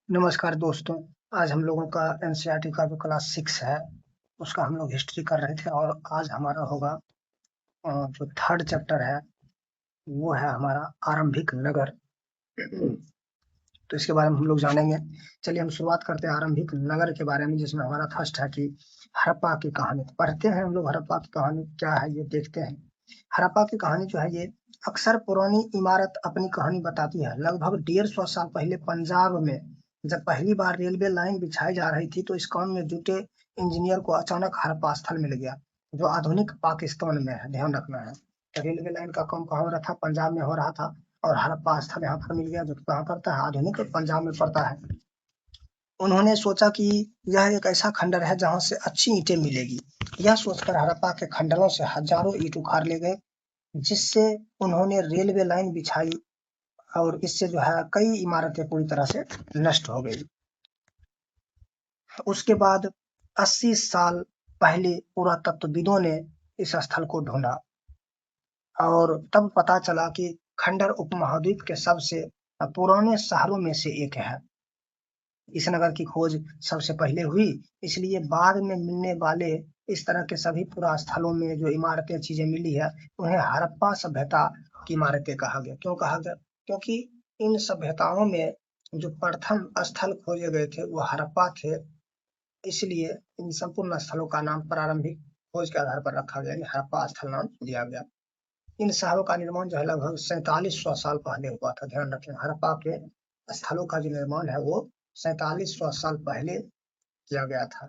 नमस्कार दोस्तों। आज हम लोगों का एनसीईआरटी का जो क्लास 6 है उसका हम लोग हिस्ट्री कर रहे थे और आज हमारा होगा जो थर्ड चैप्टर है वो है हमारा आरंभिक नगर। तो इसके बारे में हम लोग जानेंगे। चलिए हम शुरुआत करते हैं आरंभिक नगर के बारे में, जिसमें हमारा फर्स्ट है कि हड़प्पा की कहानी। पढ़ते हैं हम लोग हड़प्पा की कहानी क्या है ये देखते हैं। हड़प्पा की कहानी जो है ये अक्सर पुरानी इमारत अपनी कहानी बताती है। लगभग 150 साल पहले पंजाब में जब पहली बार रेलवे लाइन बिछाई जा रही थी तो इस काम में जुटे इंजीनियर को अचानक हड़प्पा स्थल मिल गया, जो आधुनिक पाकिस्तान में है। ध्यान रखना है, रेलवे लाइन का काम कहाँ हो रहा था? पंजाब में हो रहा था और हड़प्पा स्थल यहाँ पर मिल गया, जो कहाँ पड़ता है? आधुनिक पंजाब में पड़ता है। उन्होंने सोचा कि यह एक ऐसा खंडर है जहां से अच्छी ईंटें मिलेगी। यह सोचकर हड़प्पा के खंडरों से हजारों ईंट उखाड़ ले गए, जिससे उन्होंने रेलवे लाइन बिछाई और इससे जो है कई इमारतें पूरी तरह से नष्ट हो गई। उसके बाद 80 साल पहले पुरातत्वविदों ने इस स्थल को ढूंढा और तब पता चला कि खंडर उपमहाद्वीप के सबसे पुराने शहरों में से एक है। इस नगर की खोज सबसे पहले हुई, इसलिए बाद में मिलने वाले इस तरह के सभी पुरा स्थलों में जो इमारतें चीजें मिली है उन्हें हड़प्पा सभ्यता की इमारतें कहा गया। क्यों कहा गया? क्योंकि इन सभ्यताओं में जो प्रथम स्थल खोजे गए थे वो हड़प्पा थे, इसलिए इन संपूर्ण स्थलों का नाम प्रारंभिक खोज के आधार पर रखा गया, हड़प्पा स्थल नाम दिया गया। इन शहरों का निर्माण जो है लगभग 4700 साल पहले हुआ था। ध्यान रखें, हड़प्पा के स्थलों का जो निर्माण है वो 4700 साल पहले किया गया था।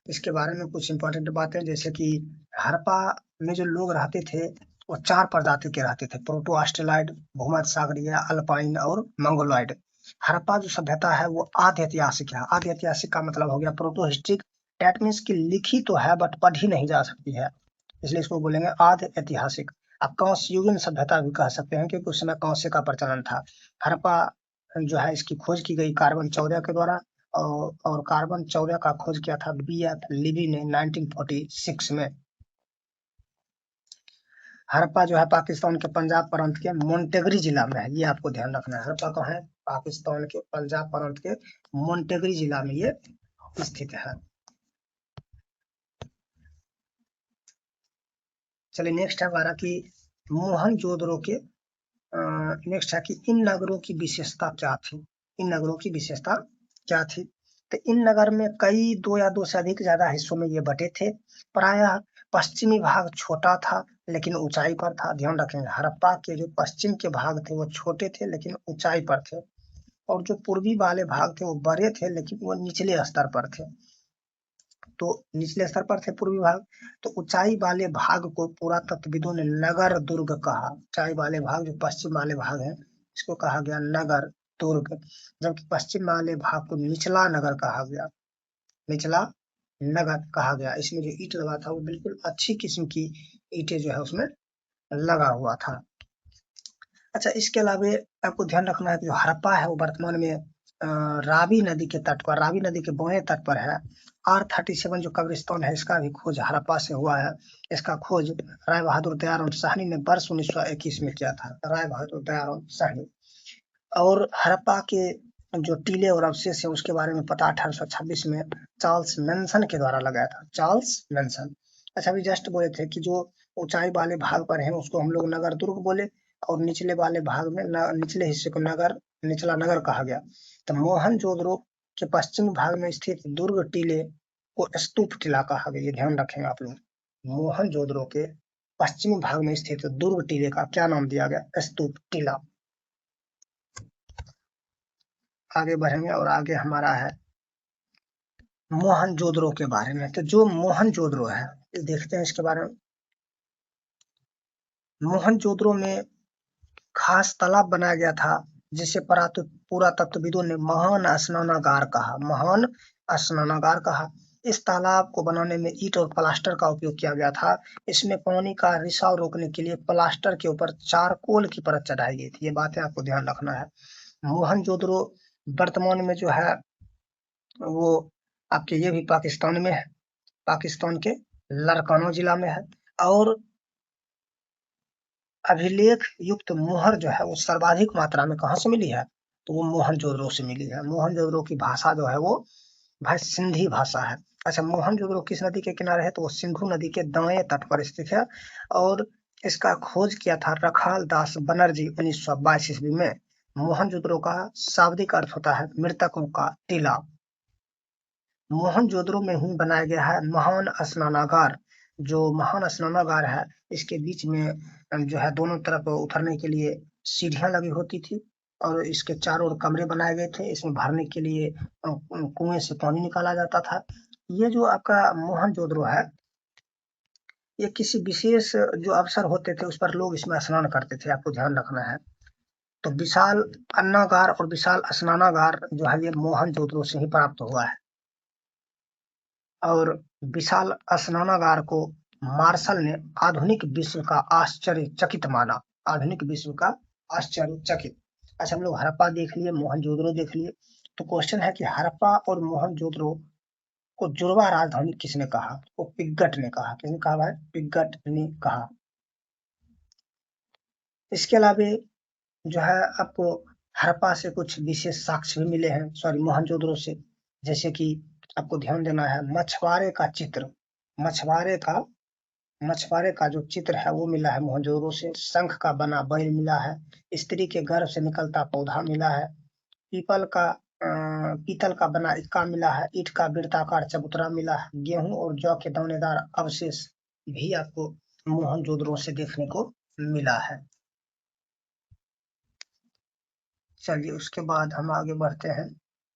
इसके बारे में कुछ इंपॉर्टेंट बातें, जैसे कि हड़प्पा में जो लोग रहते थे वो 4 प्रजाति के रहते थे: प्रोटो ऑस्ट्रेलॉइड, भूमध्य सागरीय, अल्पाइन और मंगोलॉइड। हड़प्पा जो सभ्यता है वो आद्य ऐतिहासिक है। आद्य ऐतिहासिक का मतलब हो गया प्रोटो हिस्ट्रिक। दैट मीन्स की लिखी तो है बट पढ़ी नहीं जा सकती है, इसलिए इसको बोलेंगे आद्य ऐतिहासिक। अब कांस्ययुगीन सभ्यता भी कह सकते हैं क्योंकि उस समय कांस्य का प्रचलन था। हड़प्पा जो है इसकी खोज की गई कार्बन 14 के द्वारा और कार्बन 14 का खोज किया था बी.एफ. लिबी ने 1946 में। हड़प्पा जो है पाकिस्तान के पंजाब प्रांत के मोंटेगरी जिला में है, ये आपको ध्यान रखना है। हड़प्पा कहाँ है? पाकिस्तान के पंजाब प्रांत के मोंटेगरी जिला में ये स्थित है। चलिए नेक्स्ट है हमारा कि मोहनजोदड़ो के नेक्स्ट है कि इन नगरों की विशेषता क्या थी? इन नगरों की विशेषता क्या थी? तो इन नगर में कई 2 या 2 से अधिक ज्यादा हिस्सों में ये बटे थे। प्रायः पश्चिमी भाग छोटा था लेकिन ऊंचाई पर था। ध्यान रखेंगे, हड़प्पा के जो पश्चिम के भाग थे वो छोटे थे लेकिन ऊंचाई पर थे, और जो पूर्वी वाले भाग थे वो बड़े थे लेकिन वो निचले स्तर पर थे। तो निचले स्तर पर थे पूर्वी भाग, तो ऊंचाई वाले भाग को पुरातत्वविदों ने नगर दुर्ग कहा। ऊंचाई वाले भाग जो पश्चिम वाले भाग हैं इसको कहा गया नगर दुर्ग, जबकि पश्चिम वाले भाग को निचला नगर कहा गया। निचला नगर कहा गया। इसमें जो ईंट लगा था वो बिल्कुल अच्छी किस्म की ईंटें जो है उसमें लगा हुआ था। अच्छा, इसके अलावे आपको ध्यान रखना है कि जो हड़प्पा है वो वर्तमान में रावी नदी के तट पर, रावी नदी के बाएं तट पर है। R37 जो कब्रिस्तान है इसका भी खोज हड़प्पा से हुआ है। इसका खोज राय बहादुर दयाराम साहनी ने वर्ष 1921 में किया था। राय बहादुर दयाराम साहनी। और हड़प्पा के जो टीले और अवशेष है उसके बारे में पता 1826 में चार्ल्स मेंशन के द्वारा लगाया था। Charles mention. अच्छा, अभी जस्ट बोले थे कि जो ऊंचाई वाले भाग पर है उसको हम लोग नगर दुर्ग बोले और निचले वाले भाग में निचले हिस्से को नगर निचला नगर कहा गया। तो मोहनजोदड़ो के पश्चिमी भाग में स्थित दुर्ग टीले को स्तूप टीला कहा गया। ये ध्यान रखेंगे आप लोग। मोहनजोदड़ो के पश्चिमी भाग में स्थित दुर्ग टीले का क्या नाम दिया गया? स्तूप टीला। आगे बढ़ेंगे और आगे हमारा है मोहनजोदड़ो के बारे में। तो जो मोहनजोदड़ो है देखते हैं इसके बारे में। मोहनजोदड़ो में खास तालाब बनाया गया था जिसे पुरातत्वविदों ने महान स्नानागार कहा। महान स्नानागार कहा। इस तालाब को बनाने में ईंट और प्लास्टर का उपयोग किया गया था। इसमें पानी का रिसाव रोकने के लिए प्लास्टर के ऊपर चारकोल की परत चढ़ाई गई थी। ये बातें आपको ध्यान रखना है। मोहनजोदड़ो वर्तमान में जो है वो आपके ये भी पाकिस्तान में है, पाकिस्तान के लारकाना जिला में है। और अभिलेख युक्त मुहर जो है वो सर्वाधिक मात्रा में कहाँ से मिली है? तो वो मोहनजोदड़ो से मिली है। मोहनजोदड़ो की भाषा जो है वो भाई सिंधी भाषा है। अच्छा, मोहनजोदड़ो किस नदी के किनारे है? तो वो सिंधु नदी के दाएं तट पर स्थित है। और इसका खोज किया था रखाल दास बनर्जी 1922 ईस्वी में। मोहनजोदड़ो का शाब्दिक अर्थ होता है मृतकों का टीला। मोहनजोदड़ो में ही बनाया गया है महान स्नानागार। जो महान स्नानागार है, इसके बीच में जो है दोनों तरफ उतरने के लिए सीढ़ियां लगी होती थी और इसके चारों ओर कमरे बनाए गए थे। इसमें भरने के लिए कुएं से पानी निकाला जाता था। ये जो आपका मोहनजोदड़ो है, ये किसी विशेष जो अवसर होते थे उस पर लोग इसमें स्नान करते थे, आपको ध्यान रखना है। तो विशाल अन्नागार और विशाल स्नानागार जो है ये मोहनजोदड़ो से ही प्राप्त हुआ है। और विशाल स्नानागार को मार्शल ने आधुनिक विश्व का आश्चर्यचकित माना। आधुनिक विश्व का आश्चर्यचकित। अच्छा, हम लोग हड़प्पा देख लिए, मोहनजोदड़ो देख लिए। तो क्वेश्चन है कि हड़प्पा और मोहनजोदड़ो को जुड़वा राजधानी किसने कहा? वो पिग्गट ने कहा। किसने कहा भाई? पिग्गट ने कहा। इसके अलावा जो है आपको हड़प्पा से कुछ विशेष साक्ष्य भी मिले हैं, सॉरी मोहनजोदड़ो से। जैसे कि आपको ध्यान देना है मछुआरे का चित्र, मछुआरे का मछुआरे का जो चित्र है वो मिला है मोहनजोदड़ो से। शंख का बना बैल मिला है। स्त्री के गर्भ से निकलता पौधा मिला है। पीतल का बना इक्का मिला है। ईंट का वृत्ताकार चबूतरा मिला है। गेहूं और जौ के दानेदार अवशेष भी आपको मोहनजोदड़ो से देखने को मिला है। चलिए, उसके बाद हम आगे बढ़ते हैं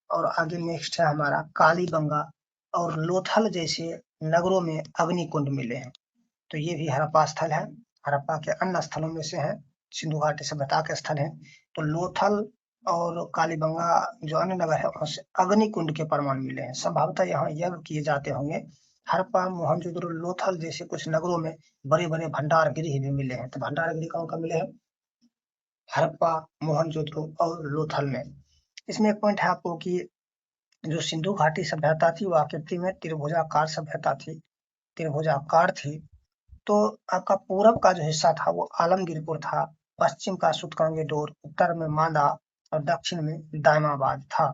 और आगे नेक्स्ट है हमारा कालीबंगा और लोथल जैसे नगरों में अग्निकुंड मिले हैं। तो ये भी हड़प्पा स्थल है, हड़प्पा के अन्य स्थलों में से है, सिंधु घाटी सभ्यता के स्थल है। तो लोथल और कालीबंगा जो अन्य नगर है वहां से अग्निकुंड के प्रमाण मिले हैं। संभवतः यहाँ यज्ञ किए जाते होंगे। हड़प्पा, मोहनजोदड़ो, लोथल जैसे कुछ नगरों में बड़े बड़े भंडार गृह भी मिले हैं। तो भंडार गृह कहाँ का मिले हैं? हड़प्पा, मोहनजोदड़ो और लोथल में। इसमें एक पॉइंट है आपको कि जो सिंधु घाटी सभ्यता थी वो आकृति में त्रिभुजाकार सभ्यता थी, त्रिभुजाकार थी। तो आपका पूरब का जो हिस्सा था वो आलमगीरपुर था, पश्चिम का सुतकंगे डोर, उत्तर में मांदा और दक्षिण में दामाबाद था।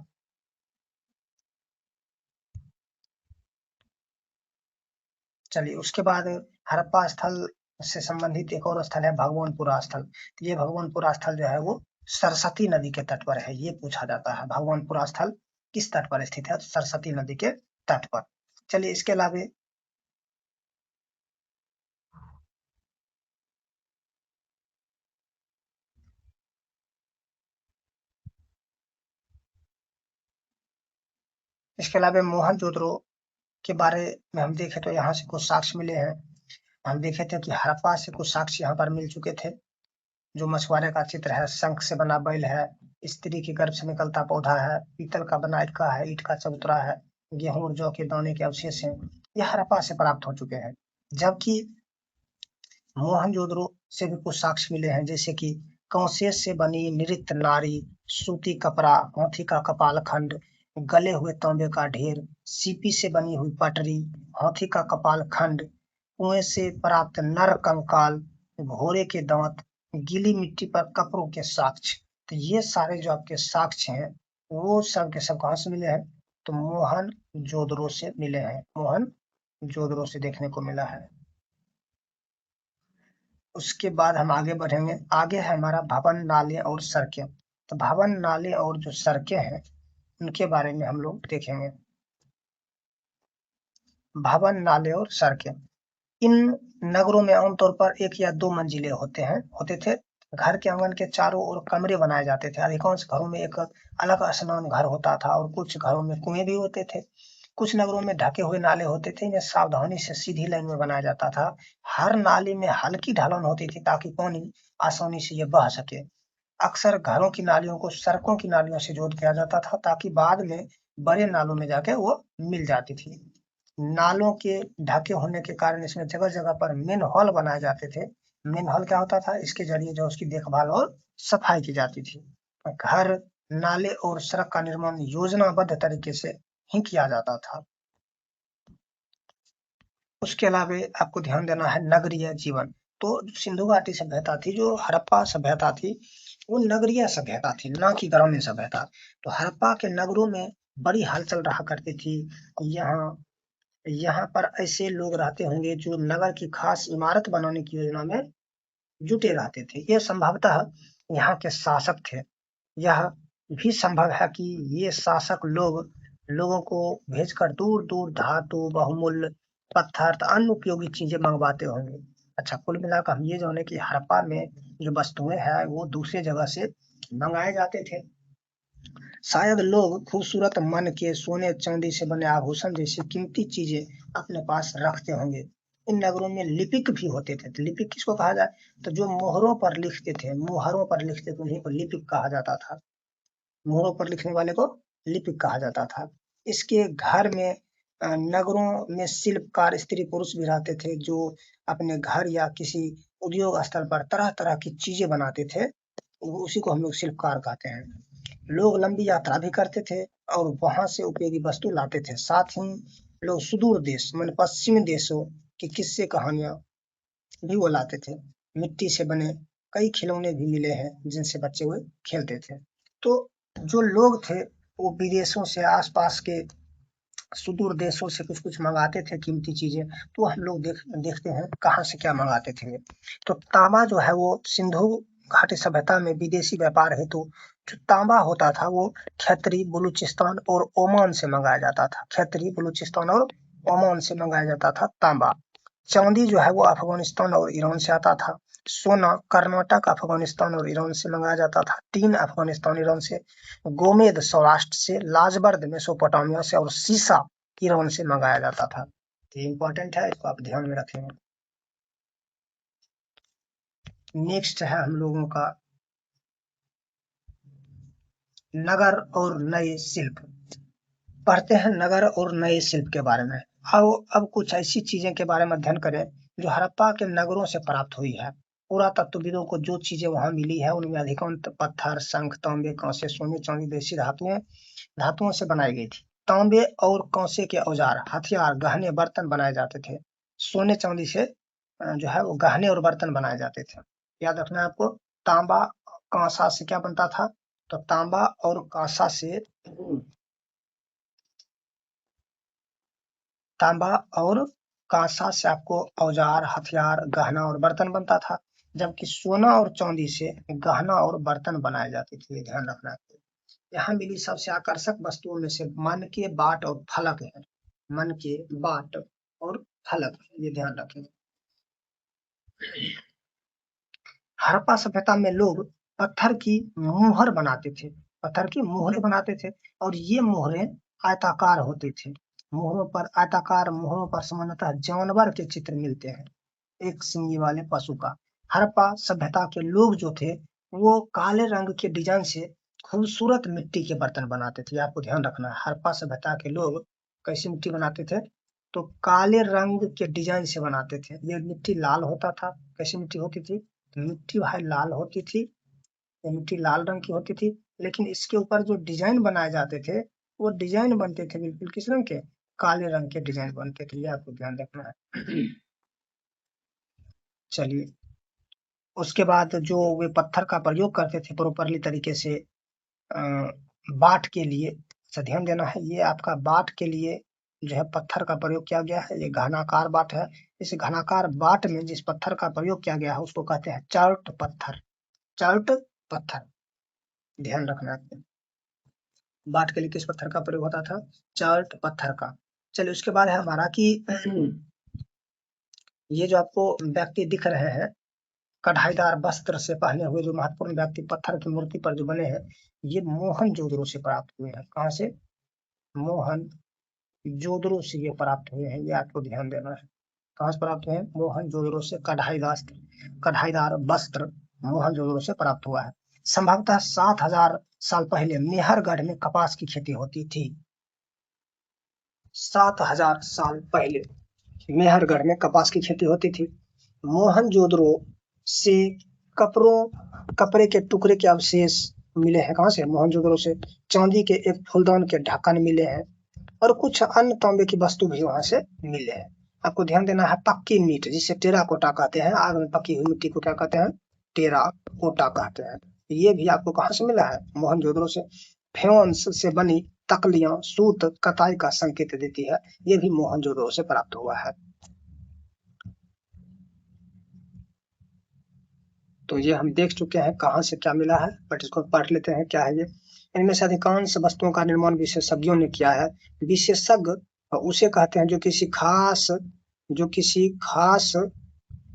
चलिए, उसके बाद हड़प्पा स्थल से संबंधित एक और स्थल है भगवानपुरा स्थल। तो ये भगवानपुरा स्थल जो है वो सरस्वती नदी के तट पर है। ये पूछा जाता है भगवानपुरा स्थल किस तट पर स्थित है? सरस्वती नदी के तट पर। चलिए, इसके अलावा मोहनजोदड़ो के बारे में हम देखें तो यहाँ से कुछ साक्ष्य मिले हैं। हम देखे थे कि हड़प्पा से कुछ साक्ष्य यहाँ पर मिल चुके थे। जो मछुआरे का चित्र है, शंख से बना बैल है, स्त्री के गर्भ से निकलता पौधा है, पीतल का बना इक्का है, ईंट का चबूतरा है, गेहूं और जौ के दाने के अवशेष हैं। यह हड़प्पा से प्राप्त हो चुके हैं। जबकि मोहनजोदड़ो से भी कुछ साक्ष्य मिले हैं, जैसे कि कौशेष से बनी नृत्य नारी, सूती कपड़ा, हाथी का कपाल खंड, गले हुए तांबे का ढेर, सीपी से बनी हुई पटरी, हाथी का कपाल खंड, कुएं से प्राप्त नर कंकाल, घोड़े के दांत, गीली मिट्टी पर कपड़ों के साक्ष्य। तो ये सारे जो आपके साक्ष्य हैं वो सब के सब कहाँ से मिले हैं? तो मोहन जोदड़ो से मिले हैं, मोहन जोदड़ो से देखने को मिला है। उसके बाद हम आगे बढ़ेंगे। आगे है हमारा भवन, नाले और सड़कें। तो भवन, नाले और जो सड़कें हैं उनके बारे में हम लोग देखेंगे। भवन, नाले और सड़कें इन नगरों में आमतौर पर एक या दो मंजिले होते थे। घर के आंगन के चारों ओर कमरे बनाए जाते थे। अधिकांश घरों में एक अलग स्नान घर होता था और कुछ घरों में कुएं भी होते थे। कुछ नगरों में ढके हुए नाले होते थे, इन्हें सावधानी से सीधी लाइन में बनाया जाता था। हर नाली में हल्की ढलान होती थी ताकि पानी आसानी से ये बह सके। अक्सर घरों की नालियों को सड़कों की नालियों से जोड़ दिया जाता था ताकि बाद में बड़े नालों में जाके वो मिल जाती थी। नालों के ढके होने के कारण इसमें जगह जगह पर मेन हॉल बनाए जाते थे। मेन हॉल क्या होता था? इसके जरिए जो उसकी देखभाल और सफाई की जाती थी। घर, नाले और सड़क का निर्माण योजनाबद्ध तरीके से ही किया जाता था। उसके अलावा आपको ध्यान देना है नगरीय जीवन। तो सिंधु घाटी सभ्यता थी, जो हड़प्पा सभ्यता थी, वो नगरीय सभ्यता थी, ना कि ग्रामीण सभ्यता। तो हड़प्पा के नगरों में बड़ी हलचल रहा करती थी। यहाँ पर ऐसे लोग रहते होंगे जो नगर की खास इमारत बनाने की योजना में जुटे रहते थे। ये संभवतः यहाँ के शासक थे। यह भी संभव है कि ये शासक लोगों को भेजकर दूर दूर धातु, बहुमूल्य पत्थर तो अन्य उपयोगी चीजें मंगवाते होंगे। अच्छा, कुल मिलाकर हम ये जाने कि हड़प्पा में जो वस्तुएं हैं वो दूसरे जगह से मंगाए जाते थे। शायद लोग खूबसूरत मन के सोने चांदी से बने आभूषण जैसी कीमती चीजें अपने पास रखते होंगे। इन नगरों में लिपिक भी होते थे। तो लिपिक किसको कहा जाए? तो जो मोहरों पर लिखते थे, मोहरों पर लिखते थे, उन्हीं को लिपिक कहा जाता था। मोहरों पर लिखने वाले को लिपिक कहा जाता था। इसके घर में नगरों में शिल्पकार स्त्री पुरुष भी रहते थे जो अपने घर या किसी उद्योग स्थल पर तरह तरह की चीजें बनाते थे। उसी को हम लोग शिल्पकार कहते हैं। लोग लंबी यात्रा भी करते थे और वहां से उपयोगी वस्तु लाते थे। साथ ही लोग सुदूर देश मान पश्चिमी देशों की किस्से कहानियां भी वो लाते थे। मिट्टी से बने कई खिलौने भी मिले हैं जिनसे बच्चे वो खेलते थे। तो जो लोग थे वो विदेशों से, आसपास के सुदूर देशों से कुछ कुछ मंगाते थे कीमती चीजें। तो हम लोग देखते हैं कहाँ से क्या मंगाते थे। तो तांबा जो है वो सिंधु घाटी सभ्यता में विदेशी व्यापार हेतु जो तांबा होता था वो खत्री, बलूचिस्तान और ओमान से मंगाया जाता था। खत्री, बलूचिस्तान और ओमान से मंगाया जाता था तांबा। चांदी जो है वो अफगानिस्तान और ईरान से आता था। सोना कर्नाटक, अफगानिस्तान और ईरान से मंगाया जाता था। टीन अफगानिस्तान, ईरान से। गोमेद सौराष्ट्र से। लाजबर्द मेसोपोटामिया से। और सीसा ईरान से मंगाया जाता था। ये इंपॉर्टेंट है, इसको आप ध्यान में रखेंगे। नेक्स्ट है हम लोगों का नगर और नए शिल्प। पढ़ते हैं नगर और नए शिल्प के बारे में। अब कुछ ऐसी चीजें के बारे में अध्ययन करें जो हड़प्पा के नगरों से प्राप्त हुई है। पुरातत्वविदों को जो चीजें वहां मिली है उनमें अधिकांश पत्थर, शंख, तांबे, कांसे, सोने, चांदी जैसी धातुओं से बनाई गई थी। तांबे और कांसे के औजार, हथियार, गहने, बर्तन बनाए जाते थे। सोने चांदी से जो है वो गहने और बर्तन बनाए जाते थे। याद रखना है आपको। तांबा कांसा से क्या बनता था? तो तांबा और कांसा से तांबा और कांसा से आपको औजार, हथियार, गहना और बर्तन बनता था। जबकि सोना और चांदी से गहना और बर्तन बनाए जाते थे। ये ध्यान रखना है। यहाँ मिली सबसे आकर्षक वस्तुओं में से मन के बाट और फलक है। मन के बाट और फलक, ये ध्यान रखें। हड़प्पा सभ्यता में लोग पत्थर की मुहर बनाते थे। पत्थर की मुहरें बनाते थे और ये मुहरें आयताकार होती थी। आयताकार मुहरों पर सामान्यतः जानवर के चित्र मिलते हैं, एक सींगी वाले पशु का। हड़प्पा सभ्यता के लोग जो थे वो काले रंग के डिजाइन से खूबसूरत मिट्टी के बर्तन बनाते थे। आपको ध्यान रखना है, हड़प्पा सभ्यता के लोग कैसी मिट्टी बनाते थे? तो काले रंग के डिजाइन से बनाते थे। ये मिट्टी लाल होता था। कैसी मिट्टी होती थी? मिट्टी भाई लाल होती थी। ये मिट्टी लाल रंग की होती थी, लेकिन इसके ऊपर जो डिजाइन बनाए जाते थे वो डिजाइन बनते थे बिल्कुल किस रंग के? काले रंग के डिजाइन बनते थे। ये आपको ध्यान रखना है। चलिए, उसके बाद जो वे पत्थर का प्रयोग करते थे प्रॉपरली तरीके से अ, बाट के लिए। अच्छा, ध्यान देना है, ये आपका बाट के लिए जो है पत्थर का प्रयोग किया गया है। ये घनाकार बाट है। इस घनाकार बाट में जिस पत्थर का प्रयोग किया गया है उसको कहते हैं चार्ट पत्थर। चार्ट पत्थर, ध्यान रखना है। बाट के लिए किस पत्थर का प्रयोग होता था? चार्ट पत्थर का। चलिए, उसके बाद है हमारा कि ये जो आपको व्यक्ति दिख रहे हैं कढ़ाईदार वस्त्र से पहने हुए जो महत्वपूर्ण व्यक्ति पत्थर की मूर्ति पर जो बने हैं, ये मोहनजोदड़ो से प्राप्त हुए हैं। कहाँ से? मोहनजोदड़ो से ये प्राप्त हुए हैं। ये आपको ध्यान देना है। कहाँ से प्राप्त हुए हैं? मोहनजोदड़ो से कढ़ाईदार वस्त्र मोहनजोदड़ो से प्राप्त हुआ है। संभवतः 7000 साल पहले मेहरगढ़ में कपास की खेती होती थी। 7000 साल पहले मेहरगढ़ में कपास की खेती होती थी। मोहनजोदड़ो से कपड़े के टुकड़े के अवशेष मिले हैं। कहाँ से? मोहनजोदड़ो से। चांदी के एक फूलदान के ढक्कन मिले हैं और कुछ अन्य तांबे की वस्तु भी वहां से मिले हैं। आपको ध्यान देना है, पक्की मीट जिसे टेराकोटा कहते हैं, आग में पकी हुई मिट्टी को क्या कहते हैं? टेराकोटा कहते हैं। ये भी आपको कहाँ से मिला है? मोहनजोदड़ो से। फेवंस से बनी तकलियां सूत कताई का संकेत देती है, ये भी मोहनजोदड़ो से प्राप्त हुआ है। तो ये हम देख चुके हैं कहाँ से क्या मिला है, बट इसको पढ़ लेते हैं क्या है ये। इनमें से अधिकांश वस्तुओं का निर्माण विशेषज्ञों ने किया है। विशेषज्ञ उसे कहते हैं जो किसी खास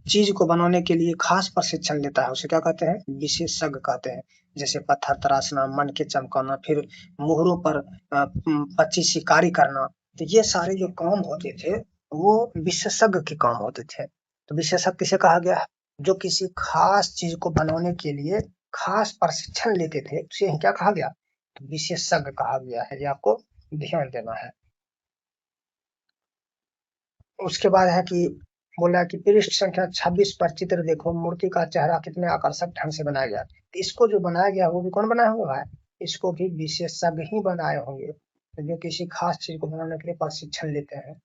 चीज को बनाने के लिए खास प्रशिक्षण लेता है, उसे क्या कहते हैं? विशेषज्ञ कहते हैं। जैसे पत्थर तराशना, मन के चमकाना, फिर मोहरों पर पच्ची शिकारी करना, तो ये सारे जो काम होते थे वो विशेषज्ञ के काम होते थे। तो विशेषज्ञ किसे कहा गया है? जो किसी खास चीज को बनाने के लिए खास प्रशिक्षण लेते थे, उसे क्या कहा गया? तो विशेषज्ञ कहा गया है, ये आपको ध्यान देना है। उसके बाद है कि बोला कि पृष्ठ संख्या 26 पर चित्र देखो, मूर्ति का चेहरा कितने आकर्षक ढंग से बनाया गया। तो इसको जो बनाया गया वो भी कौन बनाया हुआ है? इसको भी विशेषज्ञ ही बनाए होंगे, जो किसी खास चीज को बनाने के लिए प्रशिक्षण लेते हैं।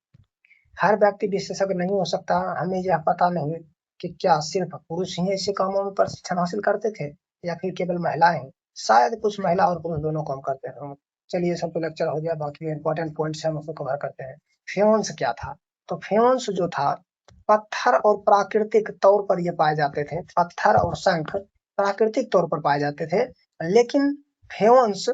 हर व्यक्ति विशेषज्ञ नहीं हो सकता। हमें यह पता नहीं कि क्या सिर्फ पुरुष ही ऐसे कामों में प्रशिक्षण हासिल करते थे या फिर केवल महिलाएं हैं। शायद कुछ महिला और पुरुष दोनों काम करते हैं। चलिए, सब तो लेक्चर हो गया, बाकी इंपॉर्टेंट पॉइंट्स हम उसको कवर करते हैं। फ्योन्स क्या था? तो फ्योन्स जो था, पत्थर और प्राकृतिक तौर पर ये पाए जाते थे। पत्थर और शंख प्राकृतिक तौर पर पाए जाते थे, लेकिन फ्योन्स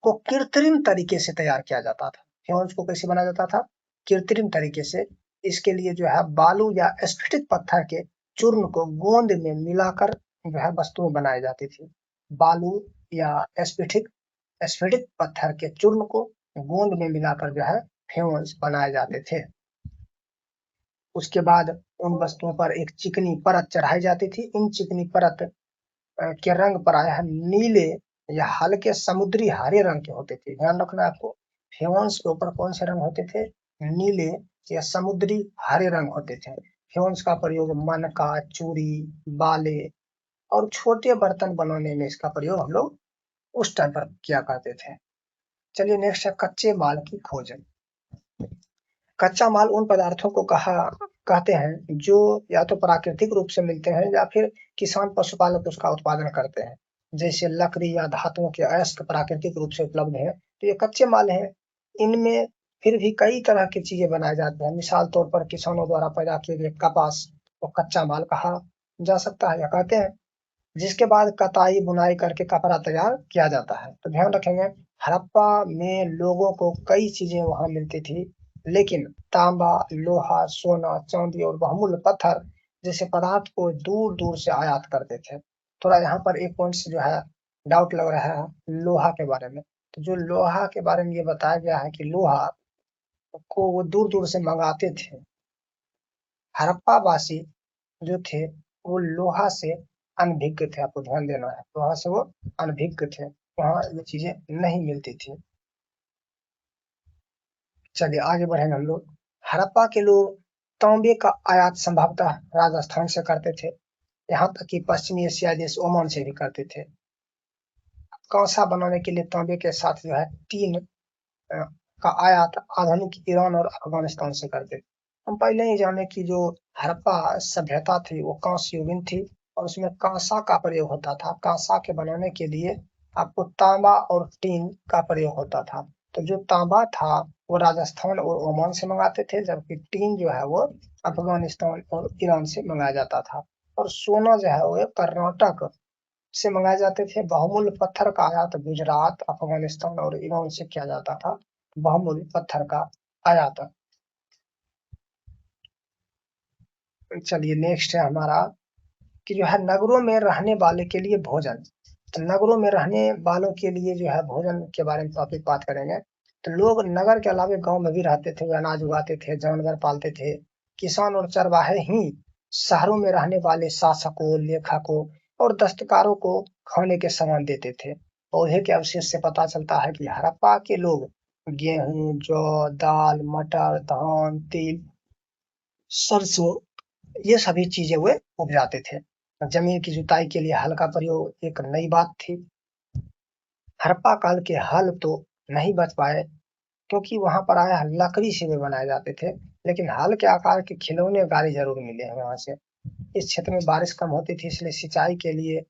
को कृत्रिम तरीके से तैयार किया जाता था। फ्योन्स को कैसे बनाया जाता था? कृत्रिम तरीके से। इसके लिए जो है बालू या स्फटिक पत्थर के चूर्ण को गोंद में मिलाकर जो है वस्तुएं बनाई जाती थी। बालू या स्फटिक स्फटिक पत्थर के चूर्ण को गोंद में मिलाकर जो है फ्योन्स बनाए जाते थे। उसके बाद उन वस्तुओं पर एक चिकनी परत चढ़ाई जाती थी। इन चिकनी परत के रंग प्रायः नीले या हल्के समुद्री हरे रंग के होते थे। ध्यान रखना आपको, फ्योन्स के ऊपर कौन से रंग होते थे? नीले या समुद्री हरे रंग होते थे। फ्योन्स का प्रयोग मनका, चूड़ी, बाले और छोटे बर्तन बनाने में इसका प्रयोग हम लोग उस टाइम पर किया करते थे। चलिए नेक्स्ट है कच्चे माल की खोज। कच्चा माल उन पदार्थों को कहते हैं जो या तो प्राकृतिक रूप से मिलते हैं या फिर किसान पशुपालक उसका उत्पादन करते हैं। जैसे लकड़ी या धातुओं के अयस्क प्राकृतिक रूप से उपलब्ध है, तो ये कच्चे माल हैं। इनमें फिर भी कई तरह की चीजें बनाई जाती हैं। मिसाल तौर पर किसानों द्वारा पैदा किए गए कपास को कच्चा माल कहा जा सकता है या कहते हैं, जिसके बाद कताई बुनाई करके कपड़ा तैयार किया जाता है। तो ध्यान रखेंगे, हड़प्पा में लोगों को कई चीजें वहां मिलती थी, लेकिन तांबा, लोहा, सोना, चांदी और बहुमूल्य पत्थर जैसे पदार्थ को दूर दूर से आयात करते थे। थोड़ा यहाँ पर एक पॉइंट जो है डाउट लग रहा है लोहा के बारे में। तो जो लोहा के बारे में ये बताया गया है कि लोहा को वो दूर दूर से मंगाते थे। हड़प्पा वासी जो थे वो लोहा से अनभिज्ञ थे, आपको ध्यान देना है, लोहा से वो अनभिज्ञ थे, वहां ये चीजें नहीं मिलती थी। चलिए आगे बढ़ेंगे हम लोग। हड़प्पा के लोग तांबे का आयात संभवतः राजस्थान से करते थे, यहाँ तक कि पश्चिमी एशिया देश ओमान से भी करते थे। कांसा बनाने के लिए तांबे के साथ जो है टीन का आयात आधुनिक ईरान और अफगानिस्तान से करते थे। हम पहले ही जाने की जो हड़प्पा सभ्यता थी वो कांस्य युगीन थी और उसमें कांसा का प्रयोग होता था। कांसा के बनाने के लिए आपको तांबा और टीन का प्रयोग होता था। तो जो तांबा था वो राजस्थान और ओमान से मंगाते थे, जबकि टीन जो है वो अफगानिस्तान और ईरान से मंगाया जाता था। और सोना जो है वो कर्नाटक से मंगाए जाते थे। बहुमूल्य पत्थर का आयात गुजरात, अफगानिस्तान और ईरान से किया जाता था। बहुमूल्य पत्थर का आयात। चलिए नेक्स्ट है हमारा कि जो है नगरों में रहने वाले के लिए भोजन। तो नगरों में रहने वालों के लिए जो है भोजन के बारे में टॉपिक बात करेंगे। तो लोग नगर के अलावे गांव में भी रहते थे, अनाज उगाते थे, जानवर पालते थे। किसान और चरवाहे ही शहरों में रहने वाले शासकों, लेखकों और दस्तकारों को खाने के सामान देते थे। पौधे के अवशेष से पता चलता है कि हड़प्पा के लोग गेहूं, जौ, दाल, मटर, धान, तिल, सरसों ये सभी चीजें वे उपजाते थे। जमीन की जुताई के लिए हल का प्रयोग एक नई बात थी। हड़प्पा काल के हल तो नहीं बच पाए क्योंकि वहां पर आया लकड़ी से वे बनाए जाते थे, लेकिन हल के आकार के खिलौने गाड़ी जरूर मिले हैं वहां से। इस क्षेत्र में बारिश कम होती थी, इसलिए सिंचाई के लिए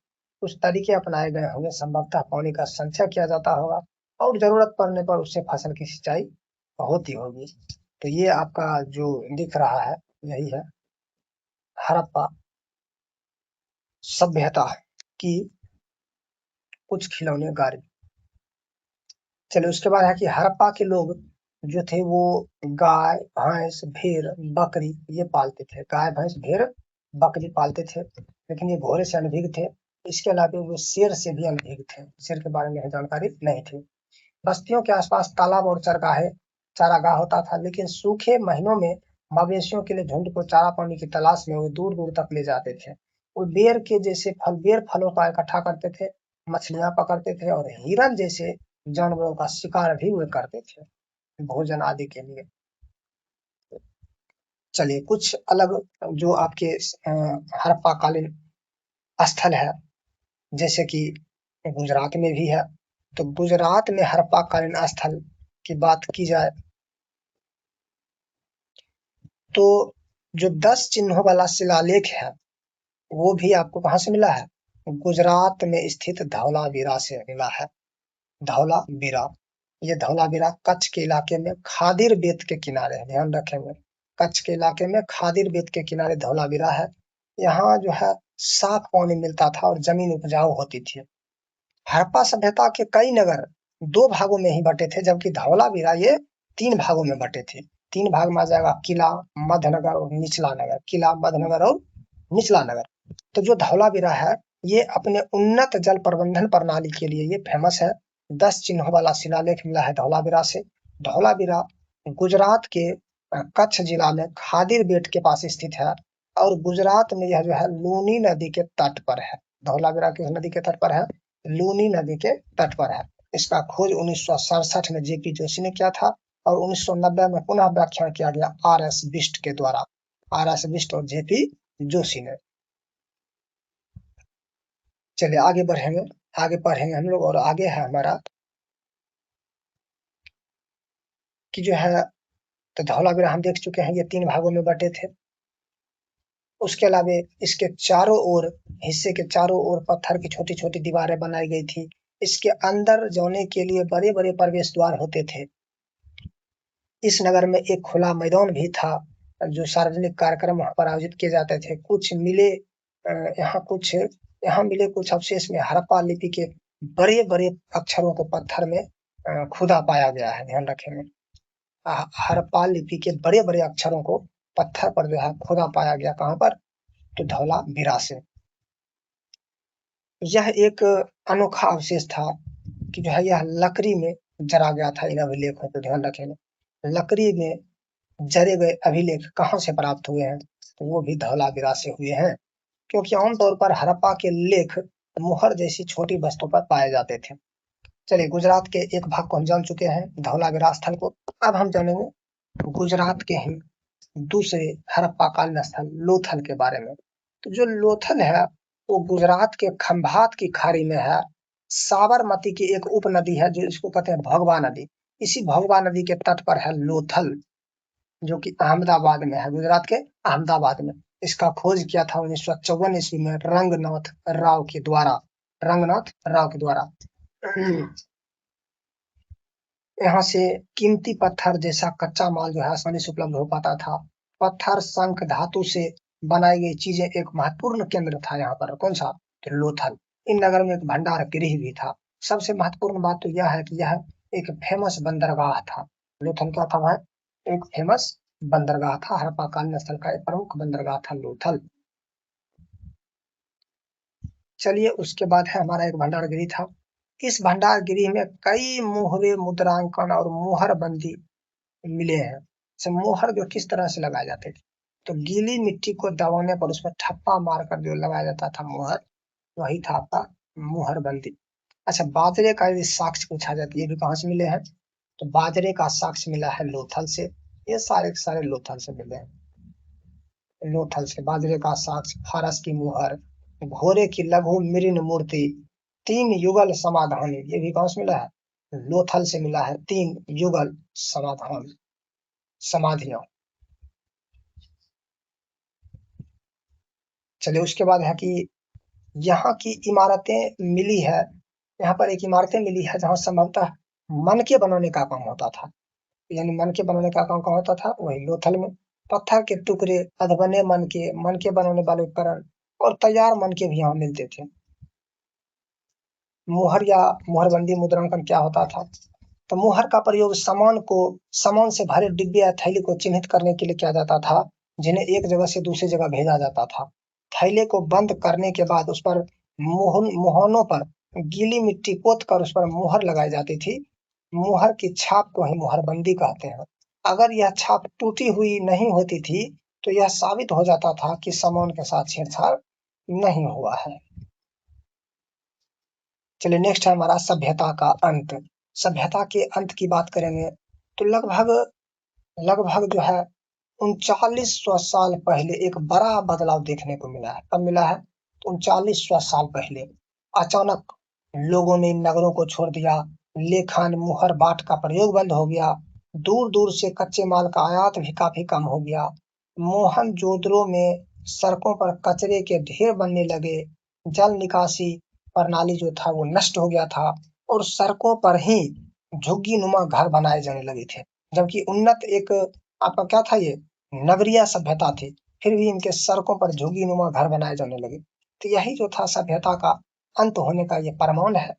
कुछ तरीके अपनाए गए होंगे, संभवतः पानी का संचय किया जाता होगा और जरूरत पड़ने पर उससे फसल की सिंचाई होती होगी। तो ये आपका जो दिख रहा है यही है हड़प्पा सभ्यता की कुछ खिलौने गाड़ी। चलिए उसके बाद है कि हड़प्पा के लोग जो थे वो गाय भैंस भेड़ बकरी ये पालते थे। गाय भैंस भेड़ बकरी पालते थे, लेकिन ये घोड़े से अनभिज्ञ थे। इसके अलावा वो शेर से भी अनभिज्ञ थे, शेर के बारे में जानकारी नहीं थी। बस्तियों के आसपास तालाब और चारागाह होता था, लेकिन सूखे महीनों में मवेशियों के लिए झुंड को चारा पानी की तलाश में वो दूर दूर तक ले जाते थे। वो बेर फलों का इकट्ठा करते थे, मछलियां पकड़ते थे और हिरन जैसे जानवरों का शिकार भी वे करते थे भोजन आदि के लिए। चलिए कुछ अलग जो आपके हड़प्पा कालीन स्थल है, जैसे कि गुजरात में भी है। तो गुजरात में हड़प्पा कालीन स्थल की बात की जाए तो जो 10 चिन्हों वाला शिलालेख है वो भी आपको कहाँ से मिला है? गुजरात में स्थित धौलावीरा से मिला है। धौलावीरा, ये धौलावीरा कच्छ के इलाके में खादिर बेट के किनारे है, ध्यान रखेंगे। कच्छ के इलाके में खादिर बेट के किनारे धौलावीरा है। यहाँ जो है साफ पानी मिलता था और जमीन उपजाऊ होती थी। हड़प्पा सभ्यता के कई नगर 2 भागों में ही बटे थे, जबकि धौलावीरा ये 3 भागों में बटे थे। 3 भाग में आ जाएगा किला, मध्यनगर और निचला नगर। किला, मध्यनगर और निचला नगर। तो जो धौलावीरा है ये अपने उन्नत जल प्रबंधन प्रणाली के लिए ये फेमस है। 10 चिन्हों वाला शिलालेख मिला है धौलावीरा से। धौलावीरा गुजरात के कच्छ जिला में खादिर बेट के पास स्थित है और गुजरात में यह जो है लूनी नदी के तट पर है। धौलावीरा किस नदी के तट पर है? लूनी नदी के तट पर है। इसका खोज 1967 में जेपी जोशी ने किया था और 1990 में पुनः व्याख्यान किया गया आर.एस. बिष्ट के द्वारा। आर.एस. बिष्ट और जेपी जोशी ने। चलिए आगे पढ़ेंगे हम लोग। और आगे है हमारा कि जो है तो धौलावीरा हम देख चुके हैं, ये 3 भागों में बटे थे। उसके अलावा इसके चारों ओर हिस्से के चारों ओर पत्थर की छोटी छोटी दीवारें बनाई गई थी। इसके अंदर जाने के लिए बड़े बड़े प्रवेश द्वार होते थे। इस नगर में एक खुला मैदान भी था जो सार्वजनिक कार्यक्रम वहां पर आयोजित किए जाते थे। यहाँ मिले कुछ अवशेष में हड़प्पा लिपि के बड़े बड़े अक्षरों को पत्थर में खुदा पाया गया है, ध्यान रखेंगे। हड़प्पा लिपि के बड़े बड़े अक्षरों को पत्थर पर जो है खुदा पाया गया। कहाँ पर? तो धौलावीरा से। यह एक अनोखा अवशेष था कि जो है यह लकड़ी में जरा गया था। इन अभिलेखों को ध्यान रखेंगे, लकड़ी में जरे गए अभिलेख कहाँ से प्राप्त हुए हैं? तो वो भी धौलावीरा से हुए हैं, क्योंकि आमतौर पर हड़प्पा के लेख मुहर जैसी छोटी वस्तु पर पाए जाते थे। चलिए गुजरात के एक भाग को हम जान चुके हैं, धौलावीरा स्थल को। अब हम जानेंगे गुजरात के ही दूसरे हड़प्पा कालीन स्थल लोथल के बारे में। तो जो लोथल है वो गुजरात के खंभात की खाड़ी में है। साबरमती की एक उपनदी है जो इसको कहते हैं भगवा नदी। इसी भगवा नदी के तट पर है लोथल, जो कि अहमदाबाद में है, गुजरात के अहमदाबाद में। इसका खोज किया था 1954 ईस्वी में रंगनाथ राव के द्वारा। यहाँ से कीमती पत्थर जैसा कच्चा माल जो है आसानी से उपलब्ध हो पाता था। पत्थर शंख धातु से बनाई गई चीजें एक महत्वपूर्ण केंद्र था यहाँ पर। कौन सा? तो लोथल। इन नगर में एक भंडार गृह भी था। सबसे महत्वपूर्ण बात तो यह है कि यह एक फेमस बंदरगाह था। लोथल क्या था भाई? एक फेमस बंदरगाह था। हड़प्पा कालीन स्थल का एक प्रमुख बंदरगाह था लोथल। चलिए उसके बाद है हमारा एक भंडार गृह था। इस भंडार गृह में कई मुहरे मुद्रांकन और मुहर बंदी मिले हैं। मोहर जो किस तरह से लगाए जाते थे? तो गीली मिट्टी को दबाने पर उसमें ठप्पा मारकर जो लगाया जाता था मोहर, वही था आपका मुहर बंदी। अच्छा, बाजरे का यदि साक्ष्य पूछा जाए तो ये भी कहाँ से मिले हैं? तो बाजरे का साक्ष्य मिला है लोथल से। ये सारे के सारे लोथल से मिले हैं। लोथल से बाजरे का साक्ष्य, फारस की मुहर, घोड़े की लघु मृण मूर्ति, 3 युगल समाधान, ये भी कहाँ से मिला है? लोथल से मिला है। 3 युगल समाधान समाधियां। चलिए उसके बाद है कि यहाँ की इमारतें मिली है, यहाँ पर एक इमारतें मिली है जहाँ संभवतः मनके बनाने का काम होता था। यानी मनके बनाने का काम कहाँ होता था? वही लोथल में। पत्थर के टुकड़े, अधबने मनके, मनके बनाने वाले उपकरण और तैयार मनके भी यहाँ मिलते थे। मुहर या मुहरबंदी मुद्रांकन क्या होता था? तो मुहर का प्रयोग सामान से भरे डिब्बे या थैली को चिन्हित करने के लिए किया जाता था, जिन्हें एक जगह से दूसरी जगह भेजा जाता था। थैले को बंद करने के बाद उस पर मुहानों पर गीली मिट्टी पोत कर उस पर मुहर लगाई जाती थी। मुहर की छाप को ही मुहरबंदी कहते हैं। अगर यह छाप टूटी हुई नहीं होती थी तो यह साबित हो जाता था कि सामान के साथ छेड़छाड़ नहीं हुआ है। चलिए नेक्स्ट है हमारा सभ्यता का अंत। सभ्यता के अंत की बात करेंगे तो लगभग जो है 3900 साल पहले एक बड़ा बदलाव देखने को मिला है। कब मिला है? तो 3900 साल पहले अचानक लोगों ने नगरों को छोड़ दिया, लेखन मुहर बाट का प्रयोग बंद हो गया, दूर दूर से कच्चे माल का आयात भी काफी कम हो गया। मोहनजोदड़ो में सड़कों पर कचरे के ढेर बनने लगे, जल निकासी प्रणाली जो था वो नष्ट हो गया था और सड़कों पर ही झुग्गी नुमा घर बनाए जाने लगे थे। जबकि उन्नत एक आपका क्या था, ये नगरीय सभ्यता थी, फिर भी इनके सड़कों पर झुग्गी नुमा घर बनाए जाने लगे। तो यही जो था सभ्यता का अंत होने का ये प्रमाण है।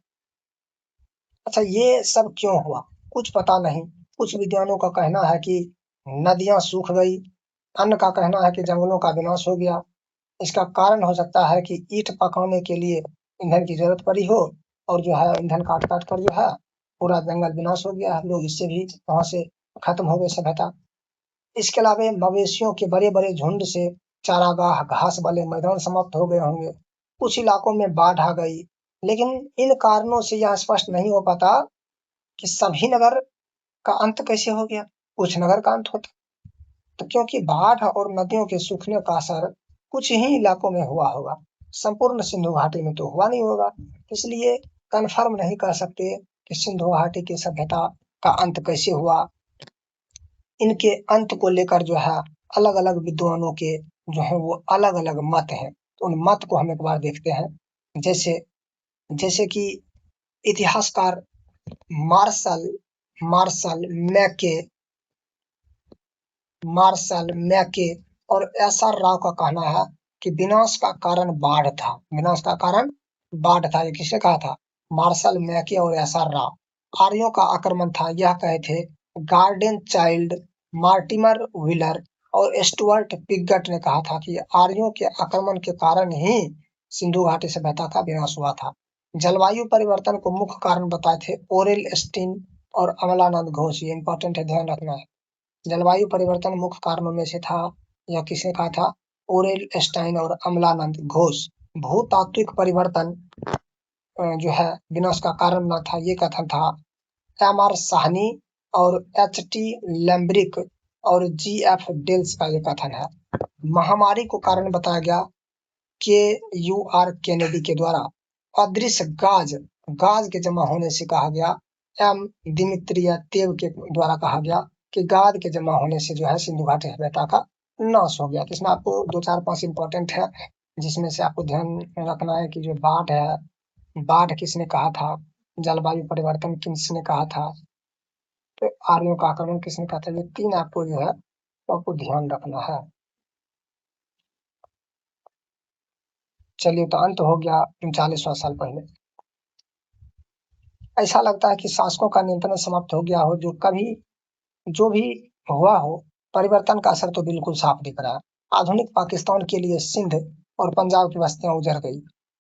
अच्छा, ये सब क्यों हुआ? कुछ पता नहीं। कुछ विद्वानों का कहना है कि नदियां सूख गई, अन्य का कहना है कि जंगलों का विनाश हो गया। इसका कारण हो सकता है कि ईंट पकाने के लिए ईंधन की जरूरत पड़ी हो और जो है ईंधन काट काट कर जो है पूरा जंगल विनाश हो गया है, लोग इससे भी वहां से खत्म हो गए सभ्यता। इसके अलावा मवेशियों के बड़े बड़े झुंड से चारागाह घास वाले मैदान समाप्त हो गए होंगे। कुछ इलाकों में बाढ़ आ गई, लेकिन इन कारणों से यह स्पष्ट नहीं हो पाता कि सभी नगर का अंत कैसे हो गया। कुछ नगर का अंत होता तो क्योंकि बाढ़ और नदियों के सूखने का असर कुछ ही इलाकों में हुआ होगा, संपूर्ण सिंधु घाटी में तो हुआ नहीं होगा। इसलिए कन्फर्म नहीं कर सकते कि सिंधु घाटी की सभ्यता का अंत कैसे हुआ। इनके अंत को लेकर जो है अलग अलग विद्वानों के जो है वो अलग अलग मत हैं। तो उन मत को हम एक बार देखते हैं। जैसे जैसे कि इतिहासकार मार्शल मार्शल मैके मार्शल मैके और एस.आर. राव का कहना है कि विनाश का कारण बाढ़ था। विनाश का कारण बाढ़ था। ये किसने कहा था? मार्शल मैके और एस.आर. राव। आर्यों का आक्रमण था, यह कहे थे गार्डन चाइल्ड, मार्टिमर व्हीलर और स्टुअर्ट पिगट ने कहा था कि आर्यों के आक्रमण के कारण ही सिंधु घाटी सभ्यता का विनाश हुआ था। जलवायु परिवर्तन को मुख्य कारण बताए थे ओरेल स्टीन और अमलानंद घोष। ये इंपॉर्टेंट है, ध्यान रखना है। जलवायु परिवर्तन मुख्य कारणों में से था, यह किसने कहा था? ओरेल स्टाइन और अमलानंद घोष। भूतात्विक परिवर्तन जो है विनाश का कारण न था, ये कथन था एम.आर. साहनी और एच.टी. लैम्ब्रिक और जी.एफ. डेल्स का ये कथन है। महामारी को कारण बताया गया के.यू.आर. केनेडी के द्वारा। अदृश्य गाज के जमा होने से कहा गया। एम. दिमित्रियव के द्वारा कहा गया कि गाद के जमा होने से जो है सिंधु घाटी सभ्यता का नाश हो गया। तो इसमें आपको 2-4-5 इंपॉर्टेंट है, जिसमें से आपको ध्यान रखना है कि जो बाढ़ है, बाढ़ किसने कहा था, जलवायु परिवर्तन किसने कहा था, तो आर्यों का आक्रमण किसने कहा था। ये 3 आपको जो है आपको ध्यान रखना है। चलिए, तो अंत हो गया 3900 साल पहले। ऐसा लगता है कि शासकों का नियंत्रण समाप्त हो गया हो। जो भी हुआ हो, परिवर्तन का असर तो बिल्कुल साफ दिख रहा है। आधुनिक पाकिस्तान के लिए सिंध और पंजाब की बस्तियां उजड़ गई।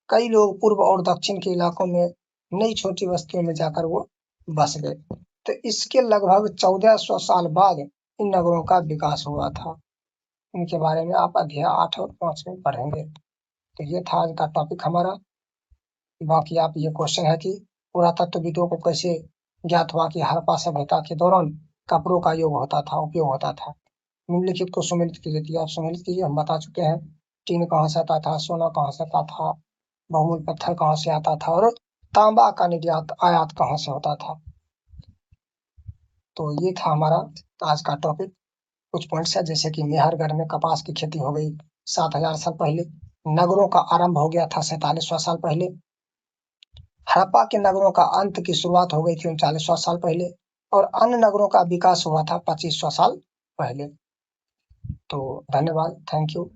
कई लोग पूर्व और दक्षिण के इलाकों में नई छोटी बस्तियों में जाकर वो बस गए। तो इसके लगभग 1400 साल बाद इन नगरों का विकास हुआ था। इनके बारे में आप अध्याय 8 और 5 में पढ़ेंगे। तो ये था आज का टॉपिक हमारा। बाकी आप ये क्वेश्चन है कि पुरातत्वविदों को कैसे ज्ञात हुआ कि हड़प्पा सभ्यता के दौरान कपड़ों का उपयोग होता था। निम्नलिखित को सम्मिलित कीजिए। आप सम्मिलित कीजिए। हम बता चुके हैं टीन कहाँ से आता था, सोना कहाँ से आता था, बहुमूल्य पत्थर कहाँ से आता था और तांबा का निर्यात आयात कहाँ से होता था। तो ये था हमारा आज का टॉपिक। कुछ पॉइंट्स है जैसे कि मेहरगढ़ में कपास की खेती हो गई 7000 साल पहले। नगरों का आरंभ हो गया था 47वां साल पहले। हड़प्पा के नगरों का अंत की शुरुआत हो गई थी 39वां साल पहले, और अन्य नगरों का विकास हुआ था 25वां साल पहले। तो धन्यवाद, थैंक यू।